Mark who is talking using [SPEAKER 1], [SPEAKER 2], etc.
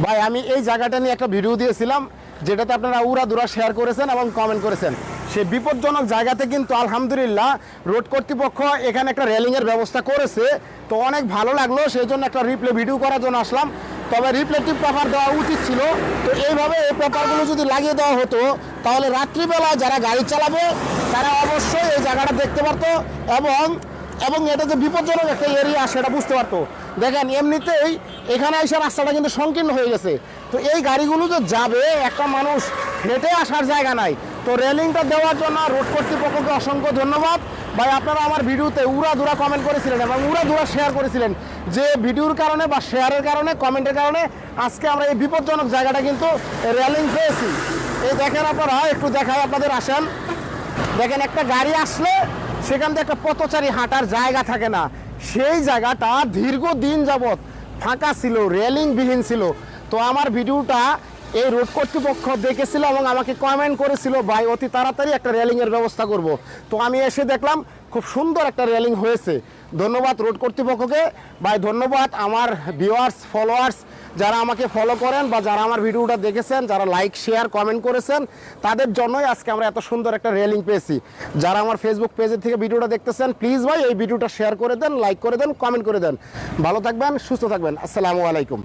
[SPEAKER 1] ভাই আমি এই জায়গাটা নিয়ে একটা ভিডিও দিয়েছিলাম, যেটাতে আপনারা উড়াদুরা শেয়ার করেছেন এবং কমেন্ট করেছেন। সেই বিপজ্জনক জায়গাতে কিন্তু আলহামদুলিল্লাহ রোড কর্তৃপক্ষ এখানে একটা রেলিংয়ের ব্যবস্থা করেছে। তো অনেক ভালো লাগলো, সেই জন্য একটা রিপ্লে ভিডিও করার জন্য আসলাম। তবে রিফ্লেক্টিভ পেপার দেওয়া উচিত ছিল। তো এইভাবে এই পেপারগুলো যদি লাগিয়ে দেওয়া হতো, তাহলে রাত্রিবেলা যারা গাড়ি চালাবে তারা অবশ্যই এই জায়গাটা দেখতে পারতো এবং এটা যে বিপজ্জনক একটা এরিয়া সেটা বুঝতে পারতো। দেখেন এমনিতেই এখানে এসে রাস্তাটা কিন্তু সংকীর্ণ হয়ে গেছে। তো এই গাড়িগুলো যে যাবে, একটা মানুষ হেঁটে আসার জায়গা নাই। তো রেলিংটা দেওয়ার জন্য রোড কর্তৃপক্ষকে অসংখ্য ধন্যবাদ। ভাই আপনারা আমার ভিডিওতে উড়াধুরা কমেন্ট করেছিলেন এবং উড়াধুরা শেয়ার করেছিলেন, যে ভিডিওর কারণে বা শেয়ারের কারণে, কমেন্টের কারণে আজকে আমরা এই বিপজ্জনক জায়গাটা কিন্তু রেলিং পেয়েছি। এই দেখেন আপনারা, একটু দেখায় আপনাদের, আসেন দেখেন একটা গাড়ি আসলে সেখান থেকে একটা পথচারী হাঁটার জায়গা থাকে না। সেই জায়গাটা দীর্ঘদিন যাবৎ ফাঁকা ছিল, রেলিংবিহীন ছিল। তো আমার ভিডিওটা এই রোড কর্তৃপক্ষ দেখেছিল এবং আমাকে কমেন্ট করেছিল, ভাই অতি তাড়াতাড়ি একটা রেলিংয়ের ব্যবস্থা করব। তো আমি এসে দেখলাম খুব সুন্দর একটা রেলিং হয়েছে। ধন্যবাদ রোড কর্তৃপক্ষকে। ভাই ধন্যবাদ আমার ভিউয়ার্স, ফলোয়ার্স যারা আমাকে ফলো করেন বা যারা আমার ভিডিওটা দেখেছেন, যারা লাইক, শেয়ার, কমেন্ট করেছেন, তাদের জন্যই আজকে আমরা এত সুন্দর একটা রেলিং পেয়েছি। যারা আমার ফেসবুক পেজের থেকে ভিডিওটা দেখতেছেন, প্লিজ ভাই এই ভিডিওটা শেয়ার করে দেন, লাইক করে দেন, কমেন্ট করে দেন। ভালো থাকবেন, সুস্থ থাকবেন। আসসালামু আলাইকুম।